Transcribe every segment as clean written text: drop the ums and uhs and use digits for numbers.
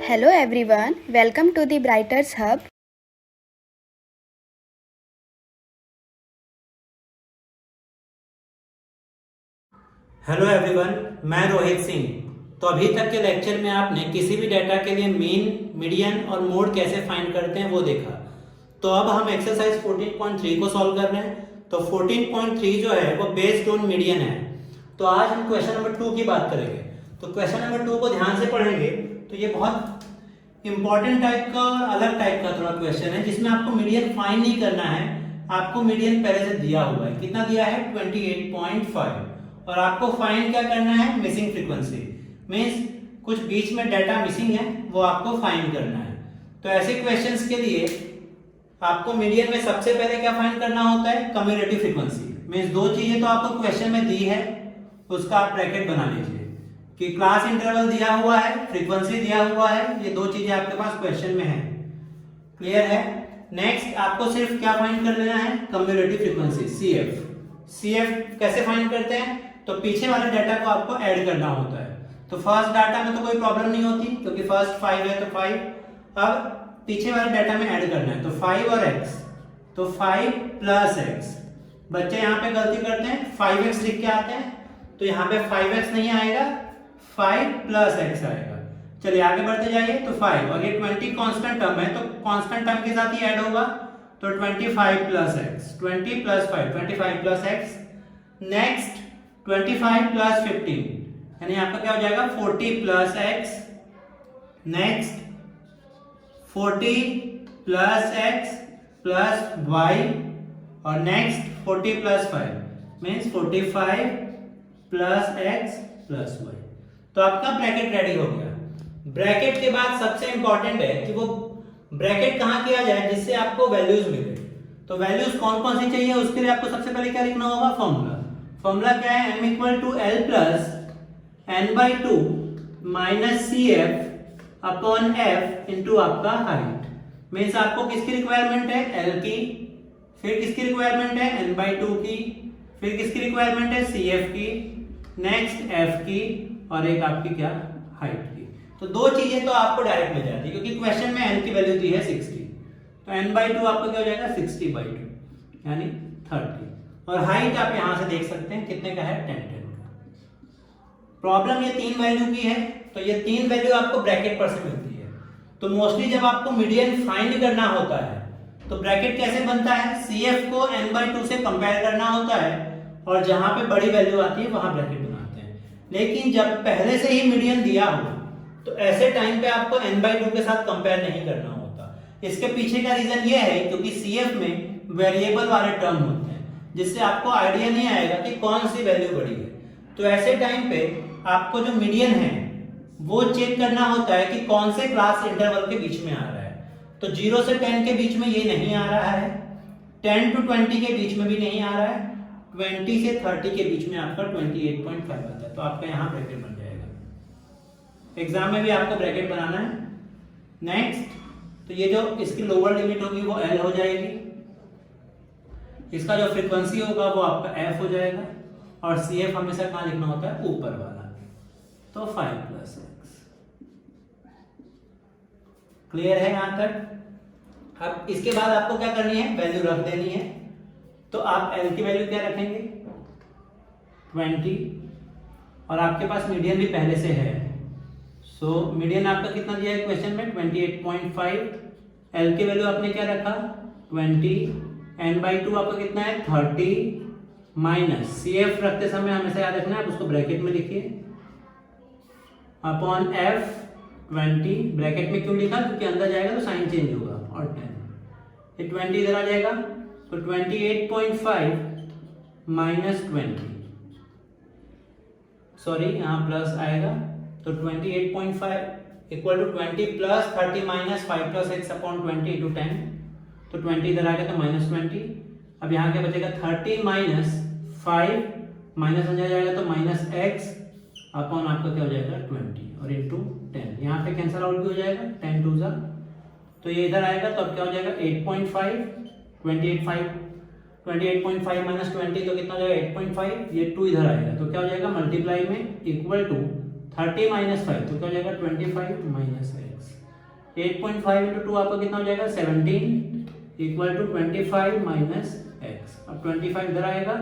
Hello everyone, welcome to the Brighters Hub. Hello everyone, मैं रोहित सिंह। तो अभी तक के लेक्चर में आपने किसी भी डाटा के लिए मीन, मीडियन और मोड कैसे फाइंड करते हैं वो देखा। तो अब हम एक्सरसाइज 14.3 को सॉल्व कर रहे हैं। तो 14.3 जो है वो बेस्ड ऑन मीडियन है। तो आज हम क्वेश्चन नंबर 2 की बात करेंगे। तो क्वेश्चन नंबर 2 को ध्यान से पढ़ेंगे तो ये बहुत इंपॉर्टेंट टाइप का और अलग टाइप का थोड़ा क्वेश्चन है, जिसमें आपको मीडियन फाइंड नहीं करना है। आपको मीडियन पहले से दिया हुआ है, कितना दिया है 28.5, और आपको फाइंड क्या करना है, मिसिंग फ्रीक्वेंसी। मींस कुछ बीच में डाटा मिसिंग है, वो आपको फाइंड करना है। तो ऐसे क्वेश्चंस के लिए आपको मीडियन में सबसे पहले क्या फाइंड करना होता है, कम्युलेटिव फ्रीक्वेंसी। मींस दो चीजें तो आपको क्वेश्चन में दी है, उसका आप ब्रैकेट बना लीजिए कि क्लास इंटरवल दिया हुआ है, फ्रीक्वेंसी दिया हुआ है, ये दो चीजें आपके पास क्वेश्चन में है। क्लियर है। नेक्स्ट आपको सिर्फ क्या फाइंड कर लेना है, कम्युलेटिव फ्रीक्वेंसी सीएफ। सीएफ कैसे फाइंड करते हैं, तो पीछे वाले डाटा को आपको ऐड करना होता है। तो फर्स्ट डाटा में तो कोई प्रॉब्लम नहीं होती क्योंकि फर्स्ट 5 है तो 5। अब पीछे वाले डाटा में ऐड करना है, तो 5 और x, तो 5 प्लस x। बच्चे यहाँ पे गलती करते हैं, 5x लिख के आते हैं, तो यहाँ पे 5x नहीं आएगा, 5 प्लस x आएगा। चलिए आगे बढ़ते जाइए। तो 5 और ये 20 कांस्टेंट टर्म है, तो कांस्टेंट टर्म के साथ ही ऐड होगा, तो 25 plus x, 20 plus 5, 25 plus x। Next 25 plus 15, यानी आपका क्या हो जाएगा 40 plus x। Next 40 plus x plus y, और next 40 plus 5 means 45 plus x plus y। तो आपका ब्रैकेट रेडी हो गया। ब्रैकेट के बाद सबसे इंपॉर्टेंट है कि वो ब्रैकेट कहां किया जाए जिससे आपको वैल्यूज मिले। तो वैल्यूज कौन कौन सी चाहिए, उसके लिए आपको सबसे पहले क्या लिखना होगा, फॉर्मूला। फॉर्मूला क्या है, m equal to L plus N by two minus C F upon F into आपका हाइट। मीन्स आपको किसकी रिक्वायरमेंट है, एल की, फिर किसकी रिक्वायरमेंट है, एन बाई टू की, फिर किसकी रिक्वायरमेंट है, सी एफ की, नेक्स्ट एफ की, और एक आपकी क्या, हाइट की। तो दो चीजें तो आपको डायरेक्ट मिल जाती है क्योंकि क्वेश्चन में एन की वैल्यू दी है 60। तो एन बाई टू आपको क्या हो जाएगा 60 बाई टू यानी 30, और हाइट आप यहां से देख सकते हैं कितने का है, 10 10 का। प्रॉब्लम ये तीन वैल्यू की है, तो ये तीन वैल्यू आपको ब्रैकेट पर से मिलती है। तो मोस्टली जब आपको मीडियन फाइंड करना होता है तो ब्रैकेट कैसे बनता है, सीएफ को n बाई टू से कंपेयर करना होता है, और जहां पे बड़ी वैल्यू आती है वहां ब्रैकेट बनाते हैं। लेकिन जब पहले से ही मीडियन दिया हो तो ऐसे टाइम पे आपको n बाई टू के साथ कंपेयर नहीं करना होता। इसके पीछे का रीजन ये है क्योंकि सीएफ में वेरिएबल वाले टर्म होते हैं, जिससे आपको आइडिया नहीं आएगा कि कौन सी वैल्यू बड़ी है। तो ऐसे टाइम पे आपको जो मीडियन है वो चेक करना होता है कि कौन से क्लास इंटरवल के बीच में आ रहा है। तो 0 से 10 के बीच में ये नहीं आ रहा है, 10 to 20 के बीच में भी नहीं आ रहा है, 20 से 30 के बीच में आपका 28.5 आता है। तो आपका यहाँ ब्रैकेट बन जाएगा। एग्जाम में भी आपको ब्रैकेट बनाना है। नेक्स्ट, तो ये जो इसकी लोअर लिमिट होगी वो L हो जाएगी, इसका जो फ्रीक्वेंसी होगा वो आपका F हो जाएगा, और CF हमेशा कहाँ लिखना होता है, ऊपर वाला। तो 5 प्लस x। क्लियर है यहां तक। अब इसके बाद आपको क्या करनी है, वैल्यू रख देनी है। तो आप L की वैल्यू क्या रखेंगे, 20, और आपके पास मीडियन भी पहले से है। सो मीडियन आपका कितना दिया है क्वेश्चन में, 28.5। L की वैल्यू आपने क्या रखा, 20, n बाई टू आपका कितना है, 30, माइनस CF रखते समय हमेशा याद रखना है, आप उसको ब्रैकेट में लिखिए, अपॉन F 20। ब्रैकेट में क्यों लिखा, क्योंकि अंदर जाएगा तो साइन चेंज होगा, और 10, ये 20 इधर आ जाएगा, तो 28.5 माइनस 20, सॉरी यहाँ प्लस आएगा, तो 28.5 equal to 20 plus 30 minus 5 plus x upon 20 into 10। तो 20 इधर आ गया तो माइनस 20। अब यहाँ क्या बचेगा, 30 माइनस 5 माइनस हो जाएगा तो माइनस x अपॉन आपका क्या हो जाएगा 20, और इंटू 10। यहाँ पे कैंसिल आउट भी हो जाएगा, 10 टू जा, तो ये इधर आएगा, तो अब क्या हो जाएगा 8.5, 28.5 माइनस 20 तो कितना हो जाएगा 8.5, ये 2 इधर आएगा, तो क्या हो जाएगा मल्टीप्लाई में इक्वल टू 30 माइनस 5 तो क्या हो जाएगा 25 माइनस एक्स। 8.5 इंटू 2 आपका कितना हो जाएगा 17 इक्वल टू 25 माइनस एक्स। अब 25 इधर आएगा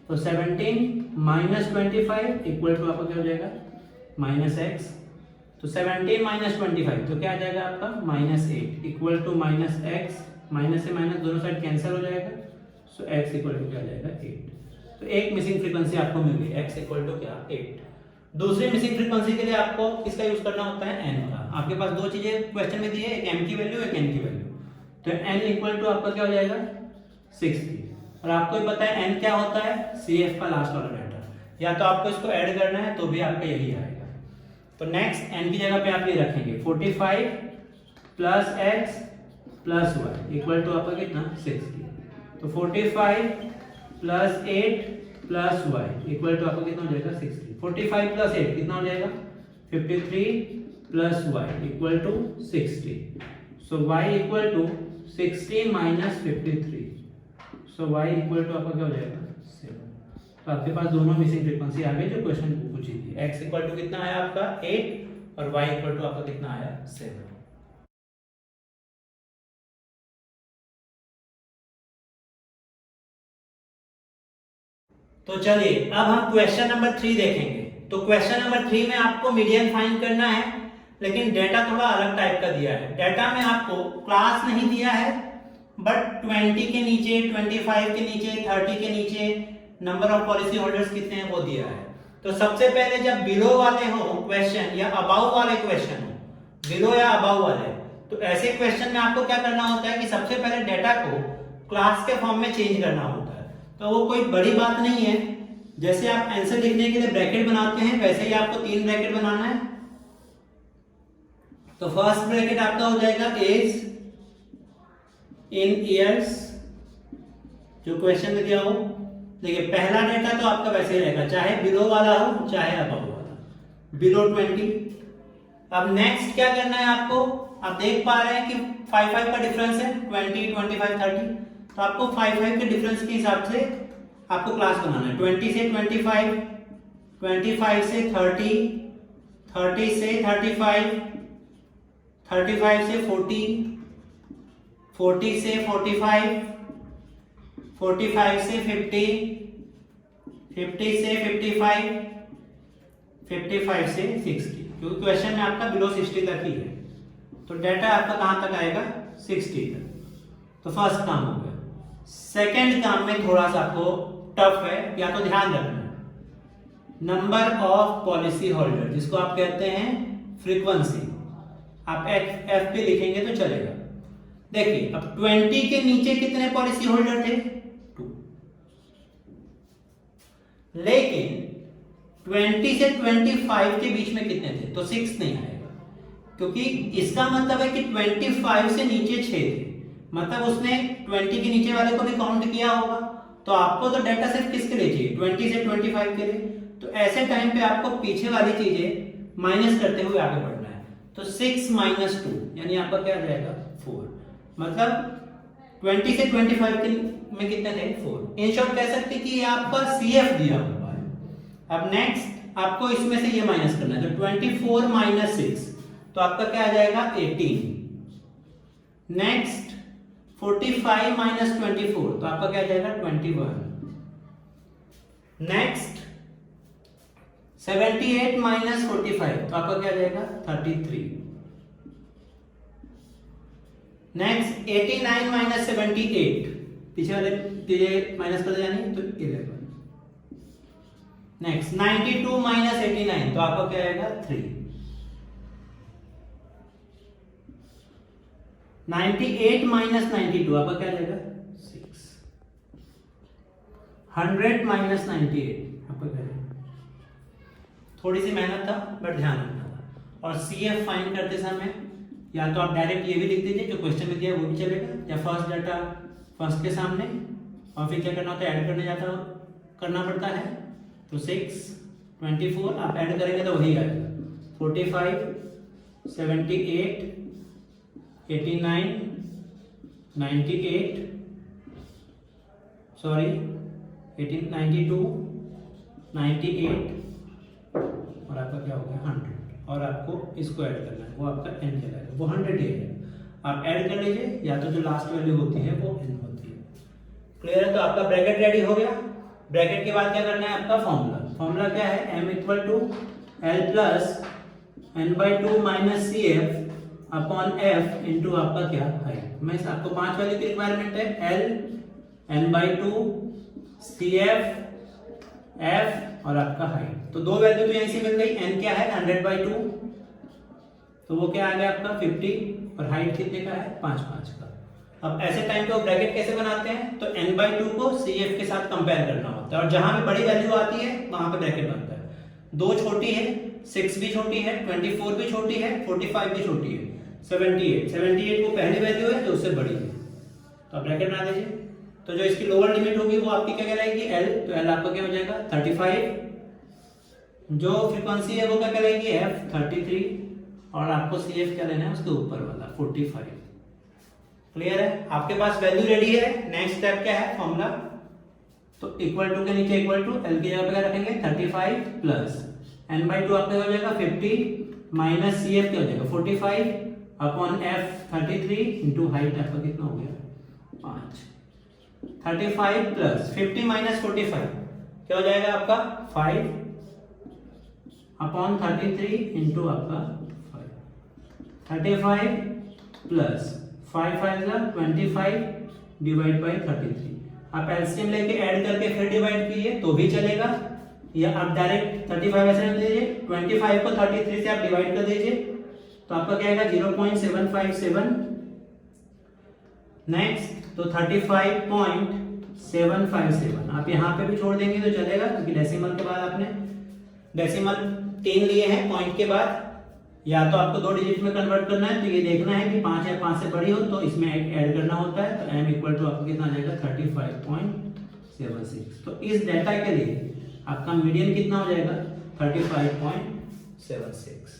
तो 17 माइनस 25 इक्वल टू आपका क्या हो जाएगा माइनस एक्स। तो 17 माइनस 25 तो क्या आ जाएगा आपका minus 8 equal to minus X. Minus से माइनस दोनों साइड कैंसिल हो जाएगा, सो एक्स इक्वल टू क्या आ जाएगा 8। तो एक मिसिंग फ्रीक्वेंसी आपको मिल गई एक्स इक्वल टू क्या 8। दूसरी मिसिंग फ्रीक्वेंसी के लिए आपको किसका यूज करना होता है एन का। आपके पास दो चीजें क्वेश्चन में दी है, एक एम की वैल्यू एक एन की वैल्यू। तो एन इक्वल टू आपका क्या हो जाएगा 60 और आपको ही पता है एन क्या होता है CF का लास्ट वाला लेटर, या तो आपको इसको ऐड करना है तो भी आपका यही आएगा। तो नेक्स्ट एन की जगह पे आप ये रखेंगे 45 plus X plus Y equal to आपका कितना 60। तो 45 plus 8 plus Y equal to आपका कितना हो जाएगा 60। 45 प्लस 8 कितना हो जाएगा 53 plus Y equal to 60। So Y equal to 60 minus 53। So Y equal to आपका क्या हो जाएगा 7। तो आपके पास दोनों मिसिंग फ्रीक्वेंसी आ गई जो क्वेश्चन पूछी थी। एक्स इक्वल टू कितना आया आपका 8 और वाई इक्वल टू आपका कितना आया 7। तो चलिए अब हम क्वेश्चन नंबर 3 देखेंगे। तो क्वेश्चन नंबर 3 में आपको मीडियन फाइंड करना है, लेकिन डेटा थोड़ा अलग टाइप का दिया है। डेटा में आपको क्लास नहीं दिया है, बट 20 के नीचे 25 के नीचे 30 के नीचे नंबर ऑफ पॉलिसी होल्डर्स कितने हैं वो दिया है। तो सबसे पहले जब बिलो वाले हो क्वेश्चन या अबाउ वाले क्वेश्चन हो, बिलो या अबाउ वाले, तो ऐसे क्वेश्चन में आपको क्या करना होता है कि सबसे पहले डेटा को क्लास के फॉर्म में चेंज करना होता है। तो वो कोई बड़ी बात नहीं है, जैसे आप आंसर लिखने के लिए ब्रैकेट बनाते हैं वैसे ही आपको 3 ब्रैकेट बनाना है। तो फर्स्ट ब्रैकेट आपका हो जाएगा एज इन ईयर्स, जो क्वेश्चन में दिया हो। देखिए पहला डेटा तो आपका वैसे ही रहेगा, चाहे बिलो वाला हो चाहे अबव वाला, बिलो 20। अब नेक्स्ट क्या करना है आपको, आप देख पा रहे हैं कि 5 का डिफरेंस है 20 25 30। तो आपको 5 के डिफरेंस के हिसाब से आपको क्लास बनाना है। 20 से 25, 25 से 30, 30 से 35, 35 से 40, 40 से 45, 45 से 50, 50 से 55, 55 से 60, क्योंकि क्वेश्चन में आपका बिलो 60 तक ही है। तो डाटा आपका कहां तक आएगा 60 तक। तो फर्स्ट काम हो गया। सेकेंड काम में थोड़ा सा आपको टफ है, या तो ध्यान रखना नंबर ऑफ पॉलिसी होल्डर, जिसको आप कहते हैं फ्रीक्वेंसी। आप एफ पे लिखेंगे तो चलेगा। देखिए अब 20 के नीचे कितने पॉलिसी होल्डर थे 2, लेकिन 20 से 25 के बीच में कितने थे तो 6 नहीं आएगा, क्योंकि इसका मतलब है कि 25 से नीचे 6 थे, मतलब उसने 20 के नीचे वाले को भी काउंट किया होगा। तो आपको तो डाटा सिर्फ किसके लिए चाहिए 20 से 25 के लिए। तो ऐसे टाइम पे आपको पीछे वाली चीजें माइनस करते हुए आगे बढ़ना है। तो 6 माइनस 2 यानी आपका क्या आ जाएगा 4, मतलब 20 से 25 के में कितने थे 4। इन शॉर्ट कह सकते कि ये आपका CF दिया हुआ है। अब नेक्स्ट आपको इसमें से ये माइनस करना है, तो 24 माइनस 6 तो आपका क्या आ जाएगा 18। नेक्स्ट 45 माइनस 24 तो आपका क्या आ जाएगा 21। नेक्स्ट 78 माइनस 45 तो आपका क्या आ जाएगा 33। नेक्स्ट 89 माइनस 78, पीछे वाले चीजें माइनस कर जानी तो 11। नेक्स्ट 92 माइनस 89 तो आपका क्या आएगा 3। 98 माइनस 92 आपका क्या जाएगा 6। 100 माइनस 98 आपका क्या जाएगा। थोड़ी सी मेहनत था बट ध्यान रखना था। और CF फाइंड करते समय या तो आप डायरेक्ट ये भी लिख दीजिए जो क्वेश्चन में दिया वो भी चलेगा, या फर्स्ट डाटा फर्स्ट के सामने, और फिर क्या करना होता है ऐड करना पड़ता है। तो 6 24 आप ऐड करेंगे तो वही आएगा 45 78 89 98 सॉरी 92 98 और आपका क्या हो गया 100, और आपको इसको ऐड करना है, वो आपका n कहलाएगा, वो 100 ही है। आप ऐड कर लीजिए, या तो जो लास्ट वैल्यू होती है वो n होती है। क्लियर है? तो आपका ब्रैकेट रेडी हो गया। ब्रैकेट के बाद क्या करना है, आपका फॉर्मूला क्या है, m equal to l plus n/2 minus C F upon F into आपका क्या हाइट। मैं आपको 5 वैल्यू की रिक्वायरमेंट है, l n/2 सी एफ और आपका हाइट। तो 2 वैल्यू तो यहीं से मिल गई, n क्या है 100/2, तो वो क्या आ गया आपका 50, और हाइट कितने का है 5 का। अब ऐसे टाइम पे ब्रैकेट कैसे बनाते हैं, तो n/2 को CF के साथ कंपेयर करना होता है, और जहां पे बड़ी वैल्यू आती है वहां पे ब्रैकेट बनता है। 2 छोटी है, 6 भी छोटी है, 24 भी छोटी है, 45 भी छोटी है, 78 वो पहली वैल्यू है जो उससे बड़ी है, तो आप ब्रैकेट बना दीजिए। तो जो इसकी लोअर लिमिट होगी वो आपकी क्या कहलाएगी L, तो L आपका क्या हो जाएगा 35, जो फ्रीक्वेंसी है वो क्या कहलाएगी F 33, और आपको CF क्या लेना है उसके ऊपर वाला 45। क्लियर है? आपके पास वैल्यू रेडी है। नेक्स्ट स्टेप क्या है, फॉर्मूला। तो इक्वल टू के नीचे इक्वल टू L की जगह पे क्या रखेंगे 35 प्लस n/2 आपका हो जाएगा 50 माइनस CF क्या हो जाएगा 45 अपॉन F 33 इंटू हाइट आपका कितना हो गया 5। 35 प्लस 50 माइनस 45 क्या हो जाएगा आपका 5 अपॉन 33 इंटू आपका 35 प्लस 5 5 25 डिवाइड बाई 33। आप एलसीएम लेके ऐड करके फिर डिवाइड कीजिए तो भी चलेगा, या आप डायरेक्ट 35 ऐसे रख दीजिए, 25 को 33 से आप डिवाइड कर दीजिए तो आपका क्या आएगा 0.757। नेक्स्ट तो 35.757 आप यहाँ पे भी छोड़ देंगे तो चलेगा, क्योंकि डेसिमल के बाद आपने डेसिमल 3 लिए हैं पॉइंट के बाद, या तो आपको 2 डिजिट में कन्वर्ट करना है, तो ये देखना है कि 5 या 5 से बड़ी हो तो इसमें ऐड करना होता है। तो m इक्वल टू आपको कितना आ जाएगा 35.76। तो इस डेटा के लिए आपका मीडियन कितना हो जाएगा 35.76।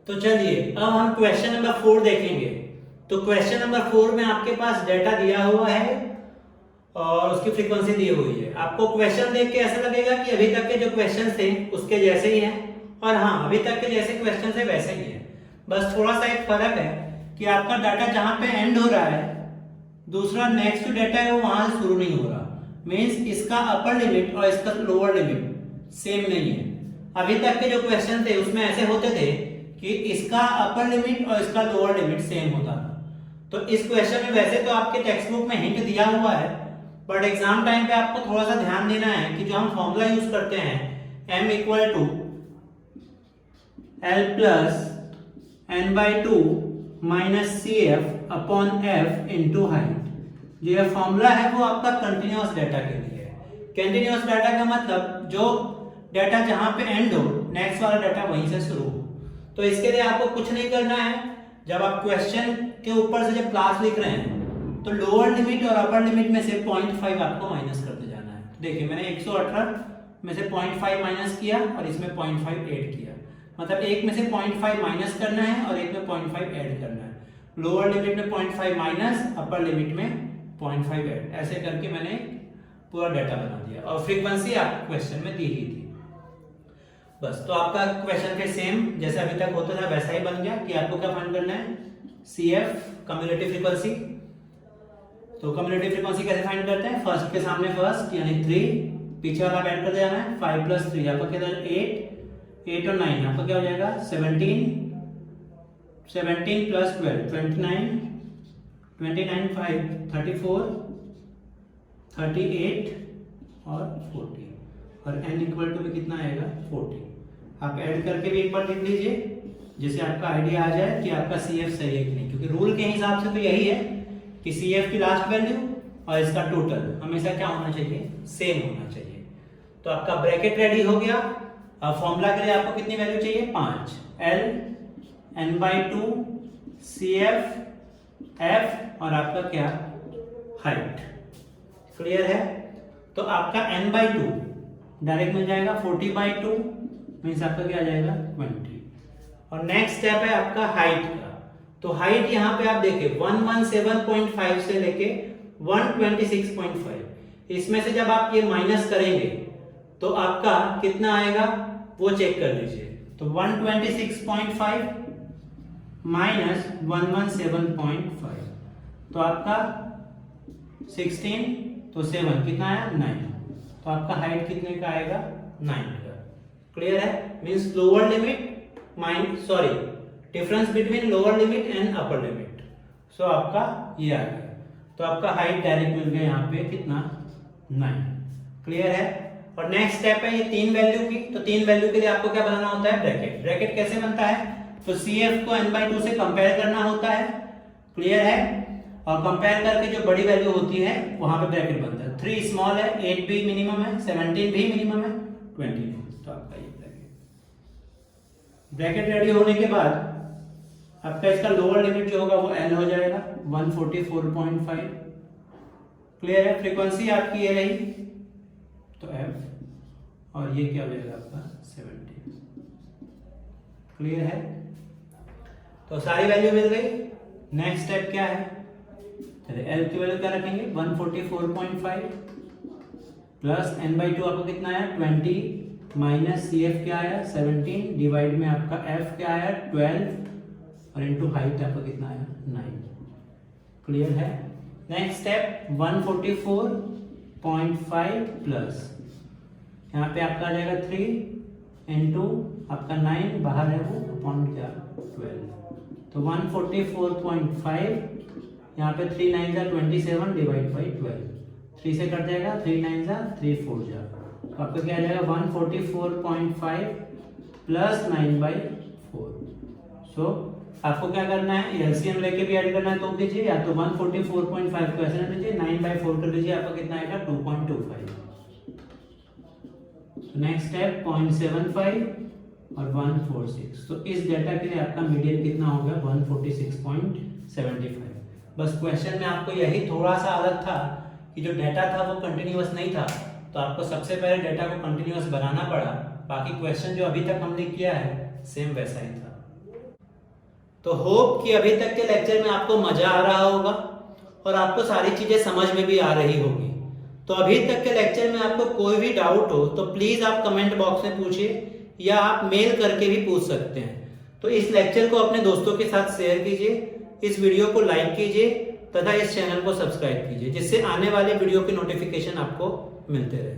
तो चलिए अब हम क्वेश्चन नंबर 4 देखेंगे। तो क्वेश्चन नंबर 4 में आपके पास डेटा दिया हुआ है और उसकी फ्रीक्वेंसी दी हुई है। आपको क्वेश्चन देख के ऐसा लगेगा कि अभी तक के जो क्वेश्चन थे उसके जैसे ही हैं, और हाँ अभी तक के जैसे क्वेश्चन थे वैसे ही है, बस थोड़ा सा एक फर्क है कि आपका डाटा जहां पे एंड हो रहा है, दूसरा नेक्स्ट डेटा है वो वहां से शुरू नहीं हो रहा। मींस इसका अपर लिमिट और इसका लोअर लिमिट सेम नहीं है। अभी तक के जो क्वेश्चन थे उसमें ऐसे होते थे कि इसका अपर लिमिट और इसका लोअर लिमिट सेम होता था। तो इस क्वेश्चन में वैसे तो आपके टेक्स्ट बुक में हिंट दिया हुआ है, बट एग्जाम टाइम पे आपको थोड़ा सा ध्यान देना है कि जो हम फॉर्मूला यूज करते हैं m equal to l plus n/2 minus C F upon F into height, जो ये फॉर्मूला है वो आपका कंटिन्यूअस डाटा के लिए है। कंटिन्यूअस डाटा का मतलब जो डाटा जहां पे एंड हो नेक्स्ट वाला डाटा वहीं से शुरू हो। तो इसके लिए आपको कुछ नहीं करना है, जब आप क्वेश्चन के ऊपर से जब क्लास लिख रहे हैं तो लोअर लिमिट और अपर लिमिट में से 0.5 आपको माइनस करते जाना है। देखिए मैंने 118 में से 0.5 माइनस किया और इसमें 0.5 ऐड किया, मतलब एक में से 0.5 माइनस करना है और एक में 0.5 ऐड करना है। लोअर लिमिट में 0.5 माइनस, अपर लिमिट में 0.5 ऐड, ऐसे करके मैंने पूरा डाटा बना दिया और फ्रीक्वेंसी आपको क्वेश्चन में दी ही थी। बस तो आपका क्वेश्चन फिर सेम जैसे अभी तक होता था वैसा ही बन गया कि आपको क्या फाइंड करना है CF कम्युलेटिव फ्रीक्वेंसी। तो कम्युलेटिव फ्रीक्वेंसी कैसे फाइंड करते हैं, फर्स्ट के सामने फर्स्ट यानी 3, पीछे वाला ऐड कर जाना है 5 प्लस 3 आपका क्या 8 और 9 आपका क्या हो जाएगा 17 प्लस 12 29 5 34 38 और 40 और n इक्वल टू भी कितना आएगा 40। आप ऐड करके भी एक बार लिख लीजिए जिससे आपका आइडिया आ जाए कि आपका CF सही है कि नहीं, क्योंकि रूल के हिसाब से तो यही है कि CF की लास्ट वैल्यू और इसका टोटल हमेशा क्या होना चाहिए सेम होना चाहिए। तो आपका ब्रैकेट रेडी हो गया। अब फॉर्मूला के लिए आपको कितनी वैल्यू चाहिए 5, L n/2 CF F और आपका क्या हाइट। क्लियर है? तो आपका n/2 डायरेक्ट मिल जाएगा 40/2 मींस आपका क्या आ जाएगा 20। और नेक्स्ट स्टेप है आपका हाइट का। तो हाइट यहाँ पे आप देखिए 117.5 से लेके 126.5। इसमें से जब आप ये माइनस करेंगे तो आपका कितना आएगा वो चेक कर लीजिए। तो 126.5 माइनस 117.5 तो आपका 16 तो 7 कितना आया 9। तो आपका हाइट कितने का आएगा 9 का। क्लियर है? Means lower limit difference between lower limit and upper limit. So आपका ये आ गया। तो आपका हाइट डायरेक्ट मिल गया यहाँ पे कितना 9। क्लियर है? और नेक्स्ट स्टेप है ये 3 वैल्यू की। तो 3 वैल्यू के लिए आपको क्या बनाना होता है ब्रैकेट। ब्रैकेट कैसे बनता है? तो CF को n/2 से कंपेयर करना होता है। क्लियर है? और कंपेयर करके जो बड़ी वैल्यू होती है वहां पे ब्रैकेट बनता है। 3 स्मॉल है, 8 भी मिनिमम है, 17 भी मिनिमम है, 20 भी। तो आपका ये ब्रैकेट रेडी होने के बाद आपका इसका लोअर लिमिट जो होगा वो L हो जाएगा 144.5। क्लियर है? फ्रीक्वेंसी आपकी ये रही तो F और ये क्या हो जाएगा आपका 70। क्लियर है? तो सारी वैल्यू मिल गई। नेक्स्ट स्टेप क्या है? चलिए L की वैल्यू क्या रखेंगे 144.5 प्लस n/2 आपको कितना आया 20 माइनस CF क्या आया 17 डिवाइड में आपका F क्या आया 12 और इनटू हाइट आपका कितना आया 9। क्लियर है? नेक्स्ट स्टेप 144.5 प्लस यहाँ पे आपका आ जाएगा 3 इनटू आपका 9 बाहर है वो अपॉन क्या 12। तो 144.5 यहाँ पे 3 9 जा 27 डिवाइड बाई 12। 3 से कट जाएगा 3 9 जा 3 4 जा। तो आपका क्या आ जाएगा 144.5 प्लस 9/4। सो आपको क्या करना है एलसीएम लेके भी ऐड करना है तो कीजिए, या तो 144.5 को ऐसे रख लीजिए 9/4 कर लीजिए, आपका कितना आएगा 2.25। नेक्स्ट स्टेप 0.75 और 146। तो इस डेटा के लिए आपका मीडियन कितना हो गया 146.75। बस क्वेश्चन में आपको यही थोड़ा सा अलग था कि जो डेटा था वो कंटिन्यूअस नहीं था, तो आपको सबसे पहले डेटा को कंटिन्यूअस बनाना पड़ा। बाकी क्वेश्चन जो अभी तक हमने किया है सेम वैसा ही था। तो होप कि अभी तक के लेक्चर में आपको मजा आ रहा होगा और आपको सारी चीजें समझ में भी आ रही होगी। तो अभी तक के लेक्चर में आपको कोई भी डाउट हो तो प्लीज आप कमेंट बॉक्स में पूछिए या आप मेल करके भी पूछ सकते हैं। तो इस लेक्चर को अपने दोस्तों के साथ शेयर कीजिए, इस वीडियो को लाइक कीजिए तथा इस चैनल को सब्सक्राइब कीजिए, जिससे आने वाले वीडियो की नोटिफिकेशन आपको मिलते रहे।